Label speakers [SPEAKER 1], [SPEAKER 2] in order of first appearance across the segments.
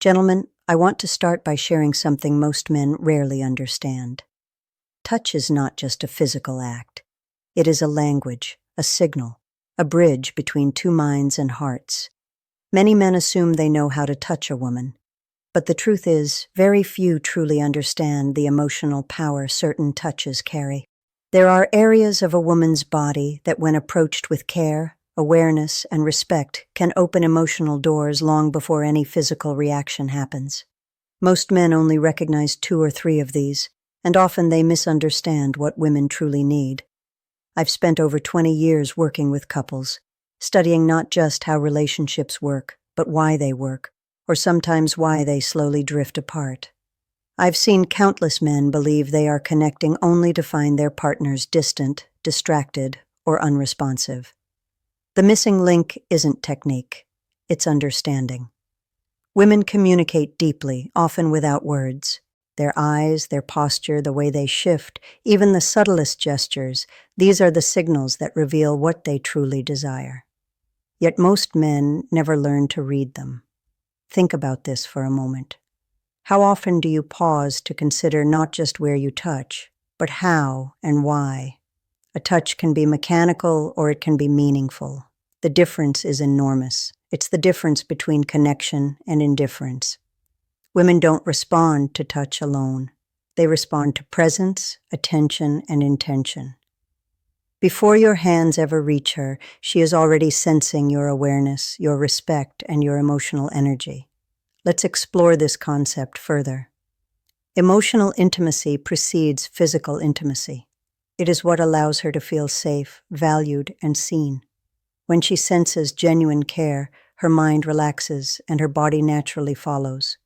[SPEAKER 1] Gentlemen, I want to start by sharing something most men rarely understand. Touch is not just a physical act. It is a language, a signal, a bridge between two minds and hearts. Many men assume they know how to touch a woman, but the truth is, very few truly understand the emotional power certain touches carry. There are areas of a woman's body that, when approached with care, awareness, and respect, can open emotional doors long before any physical reaction happens. Most men only recognize 2 or 3 of these, and often they misunderstand what women truly need. I've spent over 20 years working with couples, studying not just how relationships work, but why they work, or sometimes why they slowly drift apart. I've seen countless men believe they are connecting only to find their partners distant, distracted, or unresponsive. The missing link isn't technique, it's understanding. Women communicate deeply, often without words. Their eyes, their posture, the way they shift, even the subtlest gestures, these are the signals that reveal what they truly desire. Yet most men never learn to read them. Think about this for a moment. How often do you pause to consider not just where you touch, but how and why? A touch can be mechanical or it can be meaningful. The difference is enormous. It's the difference between connection and indifference. Women don't respond to touch alone. They respond to presence, attention, and intention. Before your hands ever reach her, she is already sensing your awareness, your respect, and your emotional energy. Let's explore this concept further. Emotional intimacy precedes physical intimacy. It is what allows her to feel safe, valued, and seen. When she senses genuine care, her mind relaxes and her body naturally follows.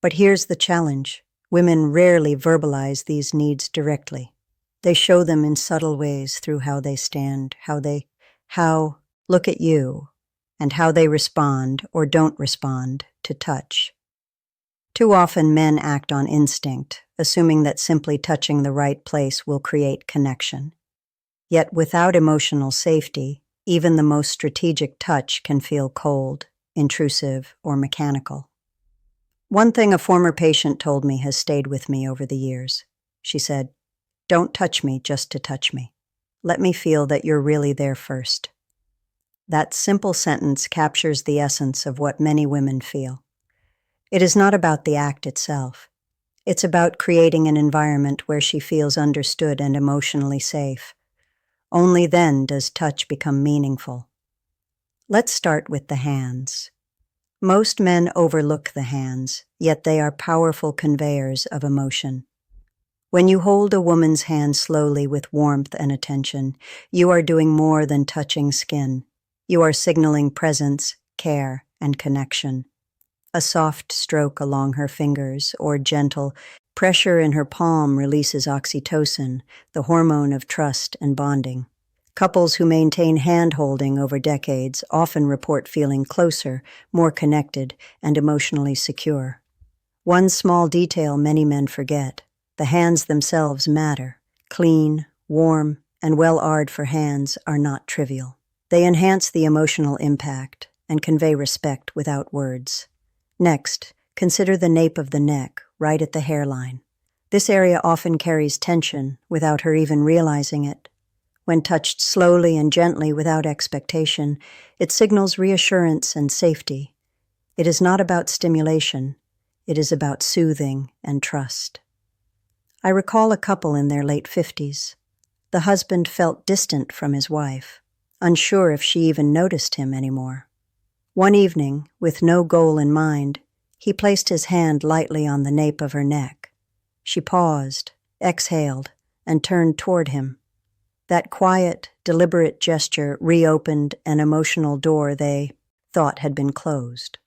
[SPEAKER 1] But here's the challenge. Women rarely verbalize these needs directly. They show them in subtle ways through how they stand, how look at you, and how they respond or don't respond to touch. Too often men act on instinct, assuming that simply touching the right place will create connection. Yet without emotional safety, even the most strategic touch can feel cold, intrusive, or mechanical. One thing a former patient told me has stayed with me over the years. She said, "Don't touch me just to touch me. Let me feel that you're really there first." That simple sentence captures the essence of what many women feel. It is not about the act itself. It's about creating an environment where she feels understood and emotionally safe. Only then does touch become meaningful. Let's start with the hands. Most men overlook the hands, yet they are powerful conveyors of emotion. When you hold a woman's hand slowly with warmth and attention, you are doing more than touching skin. You are signaling presence, care, and connection. A soft stroke along her fingers or gentle pressure in her palm releases oxytocin, the hormone of trust and bonding. Couples who maintain hand-holding over decades often report feeling closer, more connected, and emotionally secure. One small detail many men forget: the hands themselves matter. Clean, warm, and well-aired for hands are not trivial. They enhance the emotional impact and convey respect without words. Next, consider the nape of the neck, right at the hairline. This area often carries tension without her even realizing it. When touched slowly and gently without expectation, it signals reassurance and safety. It is not about stimulation. It is about soothing and trust. I recall a couple in their late 50s. The husband felt distant from his wife, unsure if she even noticed him anymore. One evening, with no goal in mind, he placed his hand lightly on the nape of her neck. She paused, exhaled, and turned toward him. That quiet, deliberate gesture reopened an emotional door they thought had been closed.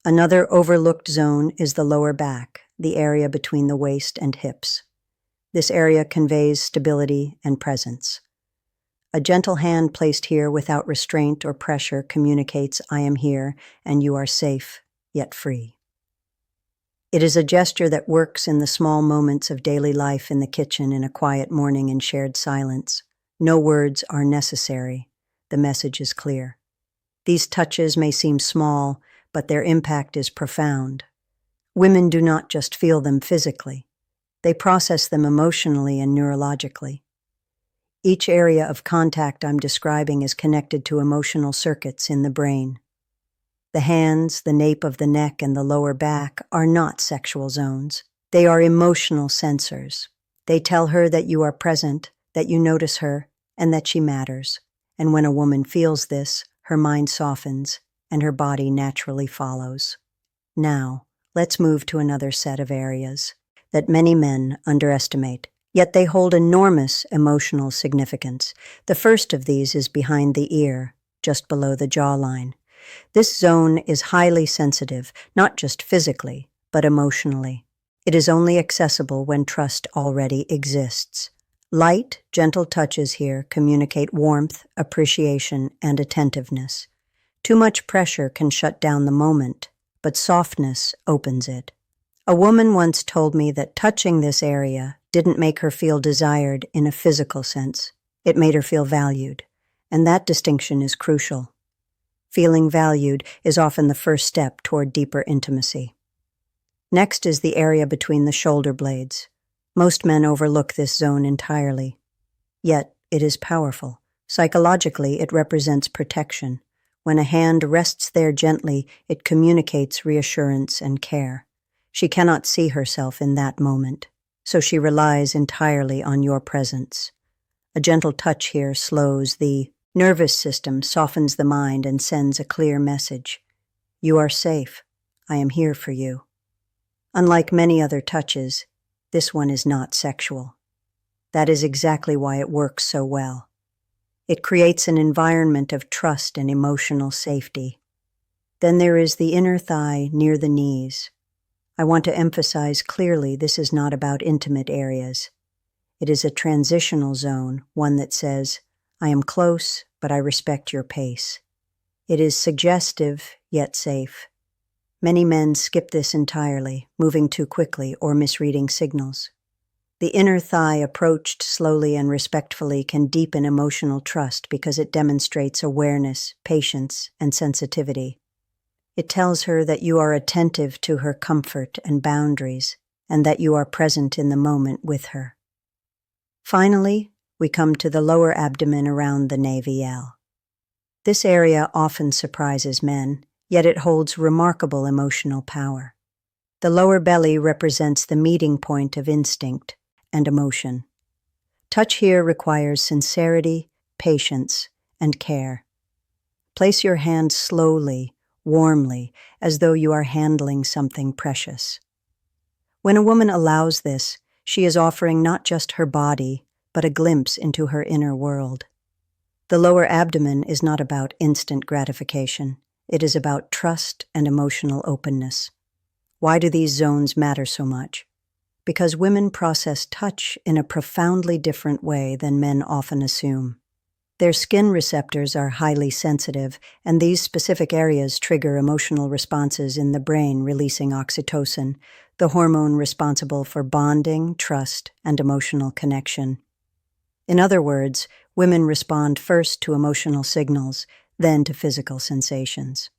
[SPEAKER 1] Another overlooked zone is the lower back, the area between the waist and hips. This area conveys stability and presence. A gentle hand placed here without restraint or pressure communicates, "I am here and you are safe, yet free." It is a gesture that works in the small moments of daily life, in the kitchen, in a quiet morning, in shared silence. No words are necessary. The message is clear. These touches may seem small, but their impact is profound. Women do not just feel them physically. They process them emotionally and neurologically. Each area of contact I'm describing is connected to emotional circuits in the brain. The hands, the nape of the neck, and the lower back are not sexual zones. They are emotional sensors. They tell her that you are present, that you notice her, and that she matters. And when a woman feels this, her mind softens, and her body naturally follows. Now, let's move to another set of areas that many men underestimate, yet they hold enormous emotional significance. The first of these is behind the ear, just below the jawline. This zone is highly sensitive, not just physically, but emotionally. It is only accessible when trust already exists. Light, gentle touches here communicate warmth, appreciation, and attentiveness. Too much pressure can shut down the moment, but softness opens it. A woman once told me that touching this area didn't make her feel desired in a physical sense. It made her feel valued, and that distinction is crucial. Feeling valued is often the first step toward deeper intimacy. Next is the area between the shoulder blades. Most men overlook this zone entirely. Yet, it is powerful. Psychologically, it represents protection. When a hand rests there gently, it communicates reassurance and care. She cannot see herself in that moment, so she relies entirely on your presence. A gentle touch here slows the nervous system, softens the mind, and sends a clear message. You are safe. I am here for you. Unlike many other touches, this one is not sexual. That is exactly why it works so well. It creates an environment of trust and emotional safety. Then there is the inner thigh near the knees. I want to emphasize clearly this is not about intimate areas. It is a transitional zone, one that says, I am close, but I respect your pace. It is suggestive, yet safe. Many men skip this entirely, moving too quickly or misreading signals. The inner thigh approached slowly and respectfully can deepen emotional trust because it demonstrates awareness, patience, and sensitivity. It tells her that you are attentive to her comfort and boundaries, and that you are present in the moment with her. Finally, we come to the lower abdomen around the navel. This area often surprises men, yet it holds remarkable emotional power. The lower belly represents the meeting point of instinct and emotion. Touch here requires sincerity, patience, and care. Place your hand slowly, warmly, as though you are handling something precious. When a woman allows this, she is offering not just her body, but a glimpse into her inner world. The lower abdomen is not about instant gratification. It is about trust and emotional openness. Why do these zones matter so much? Because women process touch in a profoundly different way than men often assume. Their skin receptors are highly sensitive, and these specific areas trigger emotional responses in the brain, releasing oxytocin, the hormone responsible for bonding, trust, and emotional connection. In other words, women respond first to emotional signals, then to physical sensations.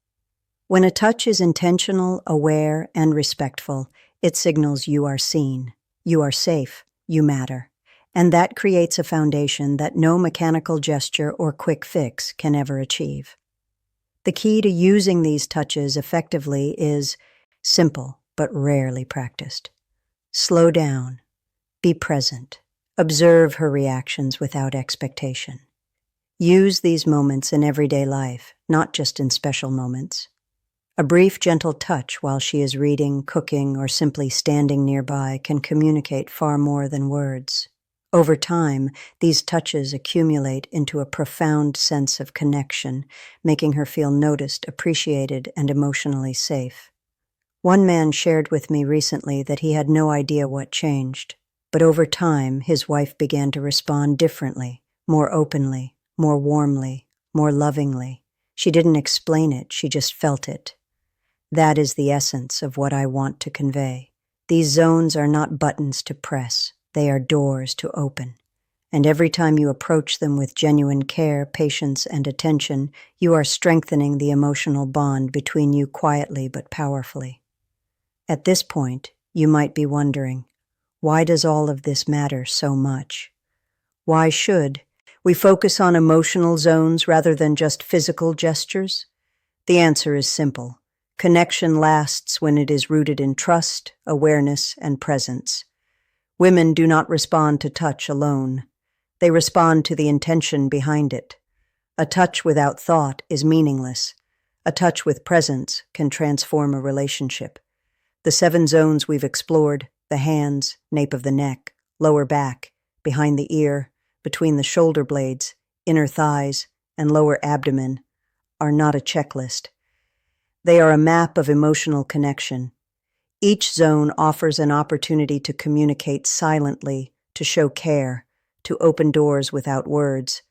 [SPEAKER 1] When a touch is intentional, aware, and respectful, it signals you are seen, you are safe, you matter. And that creates a foundation that no mechanical gesture or quick fix can ever achieve. The key to using these touches effectively is simple but rarely practiced. Slow down, be present, observe her reactions without expectation. Use these moments in everyday life, not just in special moments. A brief, gentle touch while she is reading, cooking, or simply standing nearby can communicate far more than words. Over time, these touches accumulate into a profound sense of connection, making her feel noticed, appreciated, and emotionally safe. One man shared with me recently that he had no idea what changed, but over time, his wife began to respond differently, more openly, more warmly, more lovingly. She didn't explain it, she just felt it. That is the essence of what I want to convey. These zones are not buttons to press, they are doors to open. And every time you approach them with genuine care, patience, and attention, you are strengthening the emotional bond between you quietly but powerfully. At this point, you might be wondering, why does all of this matter so much? Why should we focus on emotional zones rather than just physical gestures? The answer is simple. Connection lasts when it is rooted in trust, awareness, and presence. Women do not respond to touch alone. They respond to the intention behind it. A touch without thought is meaningless. A touch with presence can transform a relationship. The 7 zones we've explored, the hands, nape of the neck, lower back, behind the ear, between the shoulder blades, inner thighs, and lower abdomen, are not a checklist. They are a map of emotional connection. Each zone offers an opportunity to communicate silently, to show care, to open doors without words.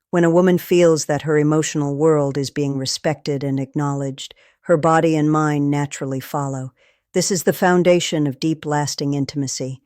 [SPEAKER 1] When a woman feels that her emotional world is being respected and acknowledged, her body and mind naturally follow. This is the foundation of deep, lasting intimacy.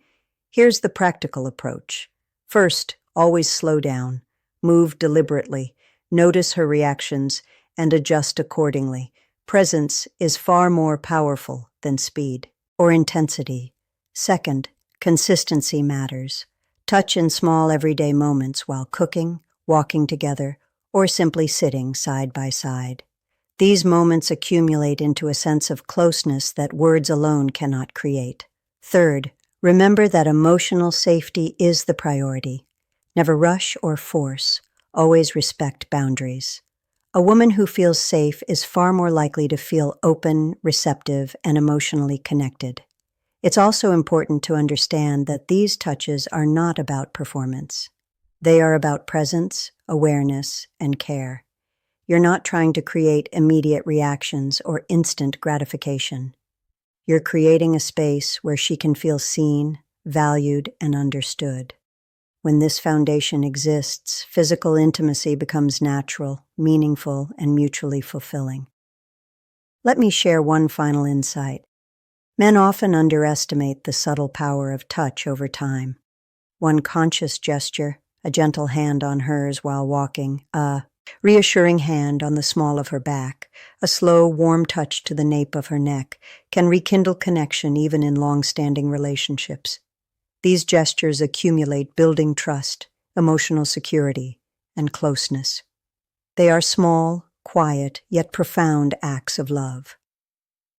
[SPEAKER 1] Here's the practical approach. First, always slow down. Move deliberately. Notice her reactions and adjust accordingly. Presence is far more powerful than speed or intensity. Second, consistency matters. Touch in small everyday moments while cooking, walking together, or simply sitting side by side. These moments accumulate into a sense of closeness that words alone cannot create. Third, remember that emotional safety is the priority. Never rush or force. Always respect boundaries. A woman who feels safe is far more likely to feel open, receptive, and emotionally connected. It's also important to understand that these touches are not about performance. They are about presence, awareness, and care. You're not trying to create immediate reactions or instant gratification. You're creating a space where she can feel seen, valued, and understood. When this foundation exists, physical intimacy becomes natural, meaningful, and mutually fulfilling. Let me share one final insight. Men often underestimate the subtle power of touch over time. One conscious gesture, a gentle hand on hers while walking, a reassuring hand on the small of her back, a slow, warm touch to the nape of her neck, can rekindle connection even in long-standing relationships. These gestures accumulate, building trust, emotional security, and closeness. They are small, quiet, yet profound acts of love.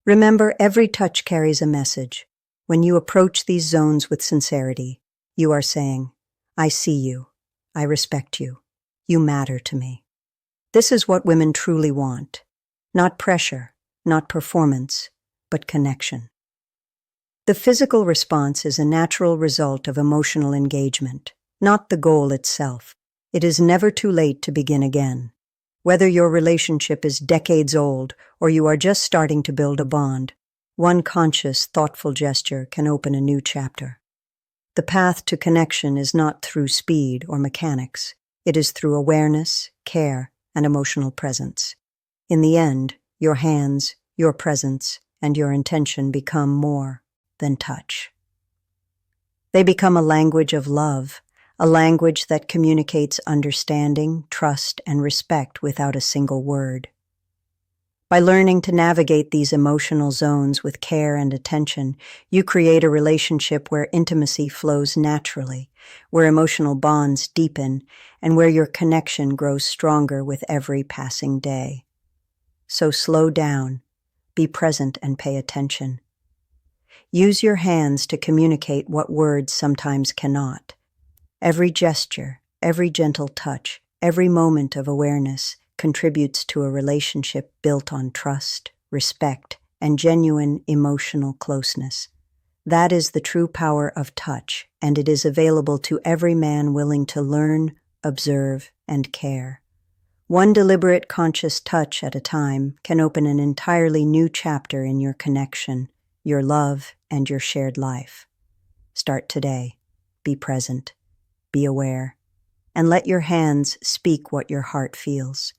[SPEAKER 1] Remember, every touch carries a message. When you approach these zones with sincerity, you are saying, I see you, I respect you, you matter to me. This is what women truly want. Not pressure, not performance, but connection. The physical response is a natural result of emotional engagement, not the goal itself. It is never too late to begin again. Whether your relationship is decades old or you are just starting to build a bond, one conscious, thoughtful gesture can open a new chapter. The path to connection is not through speed or mechanics. It is through awareness, care, and emotional presence. In the end, your hands, your presence, and your intention become more than touch. They become a language of love, a language that communicates understanding, trust, and respect without a single word. By learning to navigate these emotional zones with care and attention, you create a relationship where intimacy flows naturally, where emotional bonds deepen, and where your connection grows stronger with every passing day. So slow down, be present, and pay attention. Use your hands to communicate what words sometimes cannot. Every gesture, every gentle touch, every moment of awareness contributes to a relationship built on trust, respect, and genuine emotional closeness. That is the true power of touch, and it is available to every man willing to learn, observe, and care. One deliberate, conscious touch at a time can open an entirely new chapter in your connection, your love, and your shared life. Start today. Be present. Be aware. And let your hands speak what your heart feels.